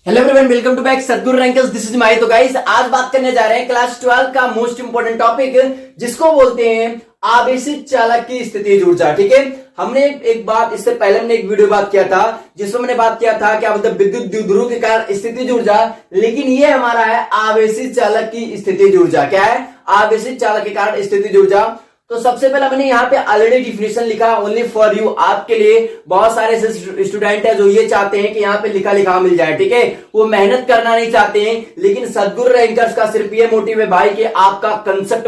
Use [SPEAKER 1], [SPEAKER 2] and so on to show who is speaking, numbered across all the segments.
[SPEAKER 1] Hello everyone, welcome to back Sadhguru rankles. This is my. तो guys, आज बात करने जा रहे हैं क्लास 12 का मोस्ट इंपोर्टेंट टॉपिक, जिसको बोलते हैं आवेशित चालक की स्थितिज ऊर्जा। ठीक है, हमने एक बात इससे पहले हमने एक वीडियो बात किया था जिसमें मैंने बात किया था क्या बोलते हैं विद्युत द्विध्रुव के कारण स्थितिज ऊर्जा, लेकिन ये हमारा है आवेशित चालक की स्थितिज ऊर्जा। क्या है? आवेशित चालक के कारण स्थितिज ऊर्जा। तो सबसे पहले मैंने यहाँ पे ऑलरेडी डिफिनेशन लिखा ओनली फॉर यू, आपके लिए। बहुत सारे ऐसे स्टूडेंट है जो ये चाहते हैं कि यहाँ पे लिखा लिखा मिल जाए। ठीक है, वो मेहनत करना नहीं चाहते हैं, लेकिन सद्गुरु रैंकर्स का सिर्फ ये मोटिव है भाई कि आपका कंसेप्ट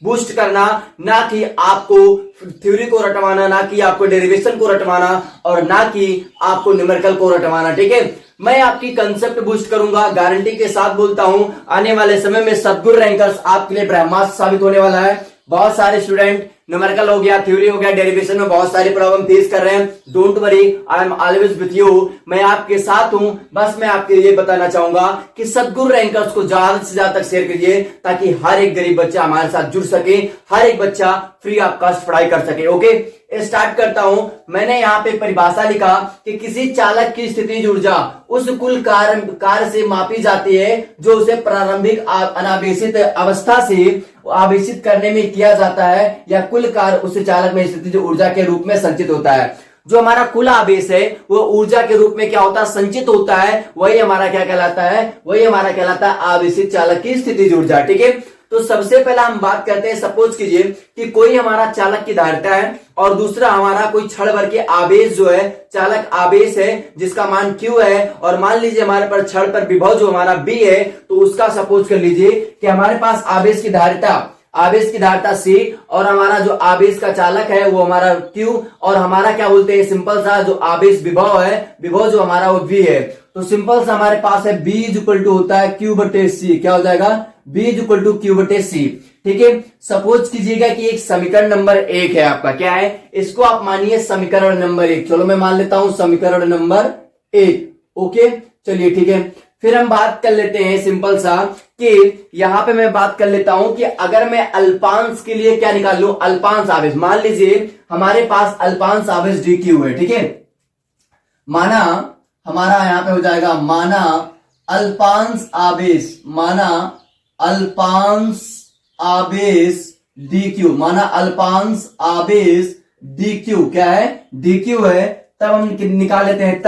[SPEAKER 1] बूस्ट करना, ना कि आपको थ्योरी को रटवाना, ना कि आपको डेरिवेशन को रटवाना, और ना कि आपको न्यूमेरिकल को रटवाना। ठीक है, मैं आपकी कंसेप्ट बूस्ट करूंगा, गारंटी के साथ बोलता हूं। आने वाले समय में सद्गुरु रैंकर्स आपके लिए ब्रह्मास्त्र साबित होने वाला है। बहुत सारे स्टूडेंट न्यूमेरिकल हो गया, थ्योरी हो गया, डेरिवेशन में बहुत सारी प्रॉब्लम फेस कर रहे हैं। Don't worry, I am always with you. मैं आपके साथ हूं। बस मैं आपके लिए बताना चाहूंगा कि सद्गुरु रैंकर्स को ज्यादा से ज्यादा तक शेयर कीजिए, ताकि हर एक गरीब बच्चा हमारे साथ जुड़ सके, हर एक बच्चा फ्री ऑफ कॉस्ट पढ़ाई कर सके। ओके, स्टार्ट करता हूं। मैंने यहाँ पे परिभाषा लिखा कि किसी चालक की स्थितिज ऊर्जा उस कुल कार्य से मापी जाती है जो उसे प्रारंभिक अनावेशित अवस्था से आवेशित करने में किया जाता है, या कुल कार्य उस चालक में स्थितिज ऊर्जा के रूप में संचित होता है। जो हमारा कुल आवेश है वो ऊर्जा के रूप में क्या होता है? संचित होता है। वही हमारा क्या कहलाता है? वही हमारा कहलाता है आवेशित चालक की स्थितिज ऊर्जा। ठीक है, तो सबसे पहला हम बात करते हैं, सपोज कीजिए कि कोई हमारा चालक की धारिता है और दूसरा हमारा कोई क्षण भर के आवेश जो है, चालक आवेश है जिसका मान Q है, और मान लीजिए हमारे पर क्षण पर विभव जो हमारा B है, तो उसका सपोज कर लीजिए कि हमारे पास आवेश की धारिता C, और हमारा जो आवेश का चालक है वो हमारा Q, और हमारा क्या बोलते हैं सिंपल सा जो आवेश विभव है, विभव जो हमारा वो V है। तो सिंपल सा हमारे पास है B इज इक्वल टू होता है Q/C। क्या हो जाएगा? B is equal to Q/C। ठीक है, सपोज कीजिएगा कि एक समीकरण नंबर 1 है आपका। क्या है? इसको आप मानिए समीकरण नंबर 1। चलो मैं मान लेता हूं समीकरण नंबर 1। ओके, चलिए ठीक है। फिर हम बात कर लेते हैं सिंपल सा कि यहां पे मैं बात कर लेता हूं कि अगर मैं अल्पांश के लिए क्या निकाल लूं, अल्पांश आवेश। मान लीजिए हमारे पास अल्पांश आवेश dq है। ठीक है, माना हमारा यहां पे हो जाएगा माना अल्पांश आवेश dq, माना अल्पांश आवेश dq क्या है? dq है। तब हम निकाल लेते हैं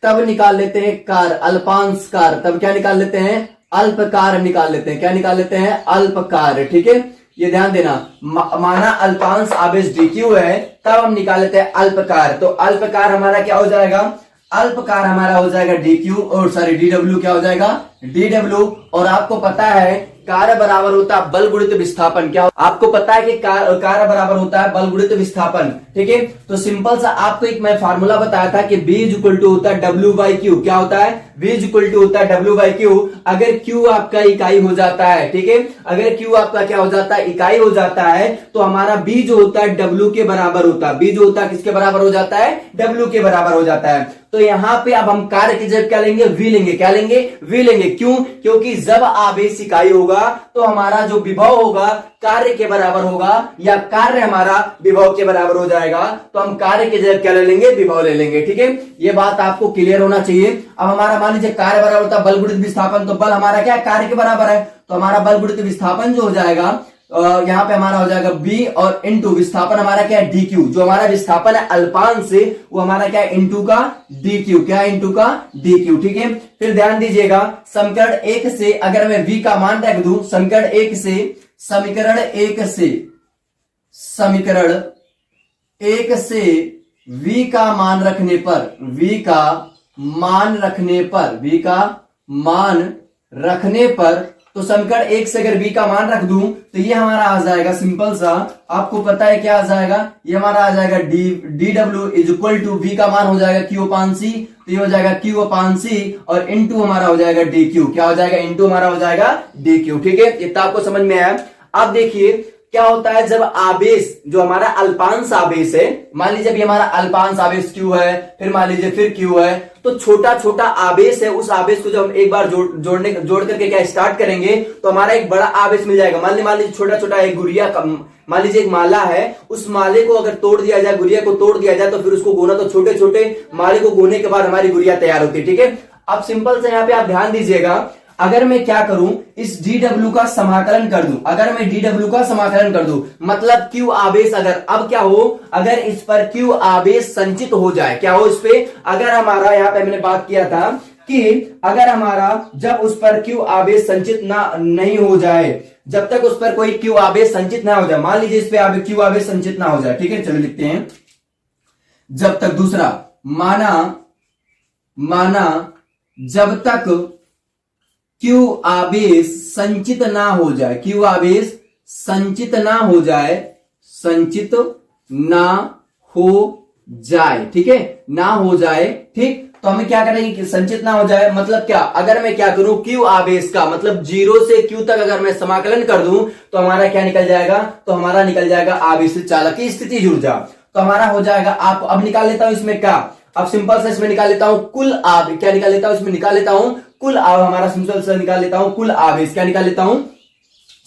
[SPEAKER 1] तब निकाल लेते हैं कार्य, अल्पांश कार्य। तब क्या निकाल लेते हैं? अल्प कार्य निकाल लेते हैं। क्या निकाल लेते हैं? अल्प कार्य। ठीक है, ये ध्यान देना। माना अल्पांश आवेश dq है, तब हम निकाल लेते हैं अल्प कार्य। तो अल्प कार्य हमारा क्या हो जाएगा? अल्प कार्य हमारा हो जाएगा dq, और सॉरी dw क्या हो जाएगा? dw। और आपको पता है कार्य बराबर होता है बल गुणित विस्थापन। क्या आपको पता है कि कार्य बराबर होता है बल गुणित विस्थापन। ठीक है, तो सिंपल सा आपको एक मैं फार्मूला बताया था कि B इज इक्वल टू होता है W/Q। क्या होता है? V इज इक्वल टू होता है W/Q। अगर Q आपका इकाई हो जाता है, ठीक है, अगर Q आपका क्या हो जाता है? इकाई हो जाता है, तो हमारा B जो होता है W के बराबर होता है। B जो होता है किसके बराबर हो जाता है? W के बराबर हो जाता है। तो यहां पे अब हम कार्य की जगह क्या लेंगे? V लेंगे। क्या लेंगे? V लेंगे। क्यों? क्योंकि जब आवेश इकाई होगा तो हमारा जो विभव होगा कार्य के बराबर होगा, या कार्य हमारा विभव के बराबर हो जाएगा। तो हम कार्य की जगह क्या ले लेंगे? विभव ले लेंगे। ठीक है, ये बात आपको क्लियर होना चाहिए। अब हमारा मान लीजिए कार्य बराबर होता है बल गुणित विस्थापन, तो बल हमारा क्या? कार्य के बराबर है। तो हमारा बल गुणित विस्थापन जो हो जाएगा यहाँ पे हमारा हो जाएगा B, और इंटू विस्थापन हमारा क्या है? dq। जो हमारा विस्थापन है अल्पांश से, वो हमारा क्या है? इंटू का dq। क्या है? इंटू का dq। ठीक है, फिर ध्यान दीजिएगा समीकरण 1 से अगर मैं V का मान रख दूं, समीकरण 1 से V का मान रखने पर तो समीकरण 1 से अगर V का मान रख दूं तो ये हमारा आ जाएगा सिंपल सा, आपको पता है क्या आ जाएगा? ये हमारा आ जाएगा dw is equal to V का मान हो जाएगा Q/C। तो ये हो जाएगा Q/C, और इंटू हमारा हो जाएगा dq। क्या हो जाएगा? इंटू हमारा हो जाएगा dq। ठीक है, इतना आपको समझ में आया। अब देखिए क्या होता है जब आवेश जो हमारा अल्पांश आवेश है, मान लीजिए अभी हमारा अल्पांश आवेश Q है, फिर मान लीजिए फिर Q है, तो छोटा छोटा आवेश है, उस आवेश को जब हम एक बार जोड़ करके क्या स्टार्ट करेंगे तो हमारा एक बड़ा आवेश मिल जाएगा। मान लीजिए छोटा छोटा एक गुड़िया, मान लीजिए एक माला है, उस माले को अगर तोड़ दिया जाए, गुड़िया को तोड़ दिया जाए, तो फिर उसको गोना, तो छोटे छोटे माले को गोने के बाद हमारी गुड़िया तैयार होती है। ठीक है, अब सिंपल से यहाँ पे आप ध्यान दीजिएगा, अगर मैं क्या करूं, इस dw का समाकलन कर दूं, अगर मैं dw का समाकलन कर दूं मतलब q आवेश, अगर अब क्या हो, अगर इस पर q आवेश संचित हो जाए, क्या हो इस पे, अगर हमारा यहाँ पे मैंने बात किया था कि अगर हमारा जब उस पर q आवेश संचित ना नहीं हो जाए, जब तक उस पर कोई q आवेश संचित ना हो जाए, मान लीजिए इस पे q आवेश संचित ना हो जाए, ठीक है, चलो लिखते हैं, जब तक, दूसरा माना जब तक q आवेश संचित ना हो जाए, q आवेश संचित ना हो जाए, संचित ना हो जाए, ठीक है, ना हो जाए, ठीक, तो हमें क्या करेंगे कि संचित ना हो जाए मतलब क्या, अगर मैं क्या करूं, q आवेश का मतलब 0 से q तक अगर मैं समाकलन कर दूं तो हमारा क्या निकल जाएगा, तो हमारा निकल जाएगा आवेशित चालक की स्थितिज ऊर्जा, तो हमारा हो जाएगा, आप अब निकाल लेता हूं इसमें क्या, अब सिंपल से इसमें निकाल लेता हूं कुल आवेश, क्या निकाल लेता हूं, इसमें निकाल लेता हूं कुल आवेश, हमारा सिंपल से निकाल लेता हूं कुल आवेश, क्या निकाल लेता हूं,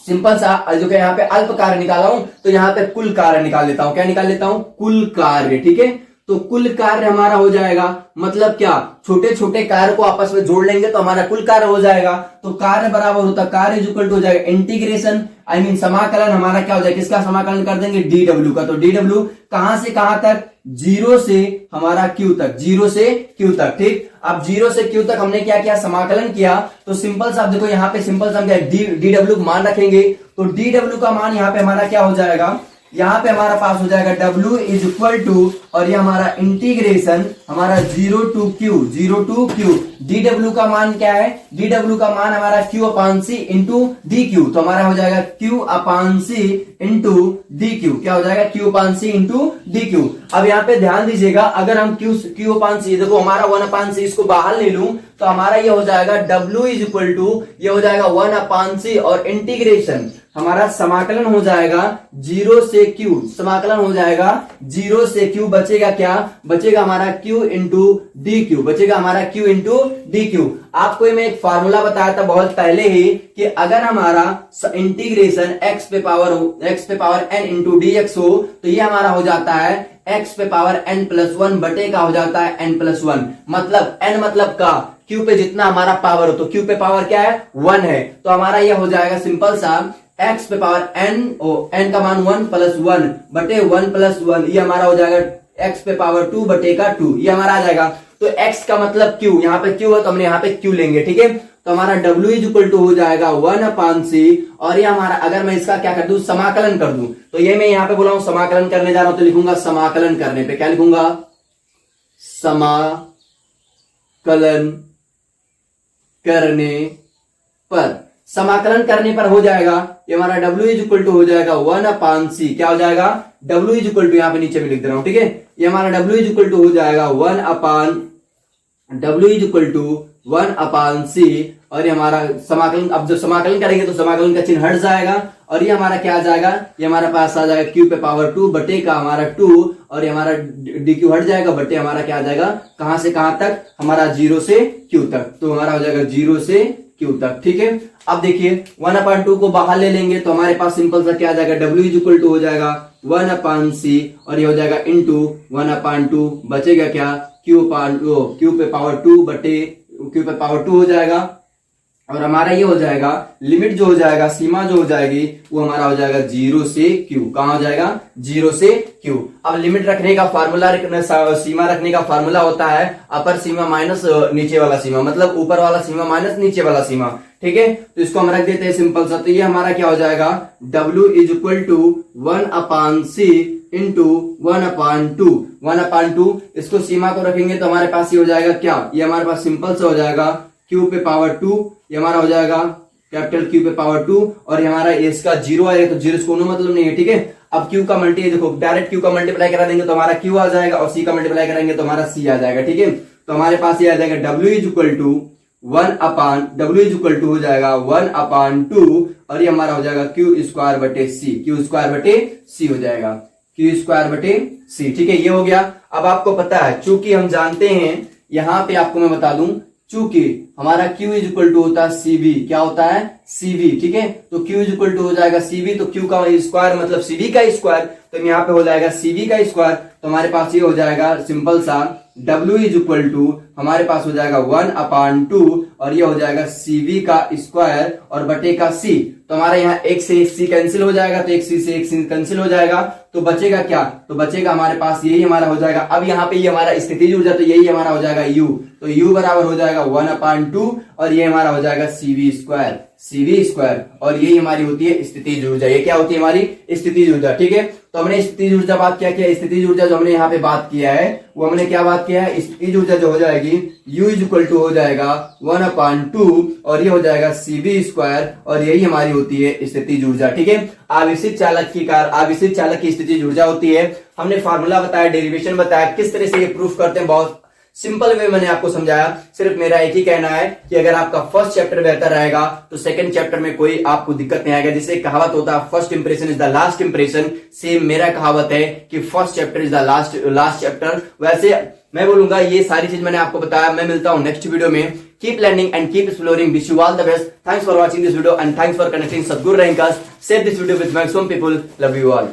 [SPEAKER 1] सिंपल सा, जो कि यहाँ पे अल्प कार्य निकाला हूं तो यहाँ पे कुल कार्य निकाल लेता हूं, क्या निकाल लेता हूं, कुल कार्य, ठीक है, तो कुल कार्य हमारा हो जाएगा, मतलब क्या, छोटे छोटे कार्य को आपस में जोड़ लेंगे तो हमारा कुल कार्य हो जाएगा, तो कार्य बराबर होता है, कार्य इज इक्वल टू हो जाएगा इंटीग्रेशन, आई मीन समाकलन हमारा क्या हो जाएगा, किसका समाकलन कर देंगे, dw का, तो dw कहां से कहां तक, 0 से हमारा q तक, 0 से q तक, ठीक, अब 0 से q तक हमने क्या किया, समाकलन किया, तो सिंपल सा देखो यहाँ पे सिंपल सा हम क्या dw मान रखेंगे, तो dw का मान यहाँ पे हमारा क्या हो जाएगा, यहाँ पे हमारा पास हो जाएगा w इज इक्वल टू, और ये हमारा इंटीग्रेशन हमारा 0 टू q, dw का मान क्या है, dw का मान हमारा q अपान c इंटू dq, तो हमारा हो जाएगा q अपान c इंटू dq, क्या हो जाएगा, q अपान c इंटू dq। अब यहाँ पे ध्यान दीजिएगा, अगर हम q अपान c, देखो हमारा 1 अपान c, इसको बाहर ले लूं तो हमारा ये हो जाएगा w इज इक्वल टू, ये हो जाएगा 1 अपान c, और इंटीग्रेशन हमारा समाकलन हो जाएगा 0 से q, समाकलन हो जाएगा 0 से q, बचेगा क्या, बचेगा हमारा q इंटू dq, बचेगा हमारा q इंटू dq। आपको मैं एक फार्मूला बताया था बहुत पहले ही कि अगर हमारा इंटीग्रेशन x पे पावर n इंटू dx हो तो ये हमारा हो जाता है x पे पावर n+1 बटे का हो जाता है n+1, मतलब n मतलब का q पे जितना हमारा पावर हो, तो q पे पावर क्या है, 1 है, तो हमारा ये हो जाएगा सिंपल सा x पे पावर n का मान 1 + 1 बटे 1 + 1, ये हमारा हो जाएगा x पे पावर 2 बटे का 2, ये हमारा आ जाएगा, तो x का मतलब q, यहाँ पे q है तो हमने यहाँ पे q लेंगे, ठीक है, तो हमारा w इज इक्वल टू हो जाएगा 1 अपान c, और ये हमारा, अगर मैं इसका क्या कर दूं, समाकलन कर दूं, तो ये मैं यहाँ पे बोला हूं समाकलन करने जा रहा हूं, तो लिखूंगा समाकलन करने पे, क्या लिखूंगा, समाकलन करने पर, समाकलन करने पर हो जाएगा, ये हमारा w इज इक्वल टू हो जाएगा 1 अपान c, क्या हो जाएगा, w इज इक्वल टू, यहाँ पे नीचे भी लिख दे रहा हूं, ठीक है, ये हमारा w इज इक्वल टू हो जाएगा 1 अपान c, और ये हमारा समाकलन, अब जब समाकलन करेंगे तो समाकलन का चिन्ह हट जाएगा, और ये हमारा क्या आ जाएगा, ये हमारा पास आ जाएगा q पे पावर 2 बटे का हमारा 2, और ये हमारा dq हट जाएगा, बटे हमारा क्या आ जाएगा, कहां से कहां तक, हमारा 0 से q तक, तो हमारा हो जाएगा 0 से q तक, ठीक है। अब देखिए 1/2 को बाहर ले लेंगे तो हमारे पास सिंपल सा क्या आ जाएगा, w इज इक्वल टू हो जाएगा 1 अपान c, और ये हो जाएगा इंटू 1/2, बचेगा क्या, q पे पावर 2 बटे q पे पावर 2 हो जाएगा, और हमारा ये हो जाएगा लिमिट जो हो जाएगा, सीमा जो हो जाएगी वो हमारा हो जाएगा 0 से q, कहां हो जाएगा, 0 से q। अब लिमिट रखने का फार्मूला, सीमा रखने का फार्मूला होता है अपर सीमा माइनस नीचे वाला सीमा, मतलब ऊपर वाला सीमा माइनस नीचे वाला सीमा, ठीक है, तो इसको हम रख देते हैं सिंपल सा, तो ये हमारा क्या हो जाएगा, w is equal to 1 upon c into 1/2, इसको सीमा को रखेंगे तो हमारे पास ये हो जाएगा क्या, ये हमारे पास सिंपल से हो जाएगा q पे पावर 2, ये हमारा हो जाएगा कैपिटल Q पे पावर 2, और ये हमारा इसका 0 आएगा, तो 0 को मतलब नहीं है, ठीक है। अब Q का मल्टी, देखो डायरेक्ट Q का मल्टीप्लाई करा देंगे तो हमारा Q आ जाएगा, और C का मल्टीप्लाई करेंगे तो हमारा C आ जाएगा, ठीक है, तो हमारे पास ये आ जाएगा w इज इक्वल टू हो जाएगा 1/2, और ये हमारा हो जाएगा q² बटे c हो जाएगा, q² बटे c, ठीक है, ये हो गया। अब आपको पता है, चूंकि हम जानते हैं, यहाँ पे आपको मैं बता दूं, चूंकि हमारा q इज इक्वल टू होता है cv, क्या होता है, cv, ठीक है, तो q इज इक्वल टू हो जाएगा cv, तो q का स्क्वायर मतलब cv का स्क्वायर, तो यहाँ पे हो जाएगा cv का स्क्वायर, तो हमारे पास ये हो जाएगा सिंपल सा W इज इक्वल टू हमारे पास हो जाएगा 1/2 और ये हो जाएगा CV का स्क्वायर और बटे का C। तो हमारा यहाँ एक से एक C कैंसिल हो जाएगा, तो एक C से एक C कैंसिल हो जाएगा, तो बचेगा क्या, तो बचेगा हमारे पास यही हमारा हो जाएगा। अब यहाँ पे ये हमारा स्थितिज ऊर्जा, तो यही हमारा हो जाएगा U, तो U बराबर हो जाएगा 1/2 और ये हमारा हो जाएगा CV स्क्वायर और यही हमारी होती है स्थितिज ऊर्जा। ये क्या होती है हमारी स्थितिज ऊर्जा, ठीक है। तो हमने स्थितिज ऊर्जा बात क्या किया, स्थितिज ऊर्जा जो हमने यहाँ पे बात किया है वो हमने क्या बात किया है, स्थितिज ऊर्जा जो हो जाएगी U इज इक्वल टू हो जाएगा 1/2 और ये हो जाएगा CV स्क्वायर और यही हमारी होती है स्थितिज ऊर्जा, ठीक है। आवेशित चालक की स्थितिज ऊर्जा होती है। हमने फार्मूला बताया, डेरिवेशन बताया, किस तरह से ये प्रूफ करते हैं, बहुत सिंपल वे मैंने आपको समझाया। सिर्फ मेरा एक ही कहना है कि अगर आपका फर्स्ट चैप्टर बेहतर रहेगा तो सेकंड चैप्टर में कोई आपको दिक्कत नहीं आएगा। जिसे कहावत होता है first impression is the last impression, same मेरा कहावत है कि first chapter is the last chapter. वैसे मैं बोलूंगा ये सारी चीज मैंने आपको बताया। मैं मिलता हूं नेक्स्ट वीडियो में। Keep learning and keep exploring. Wish you all the best. Thanks for watching this video and thanks for connecting Sadguru rankers. Share this video with maximum people. Love you all.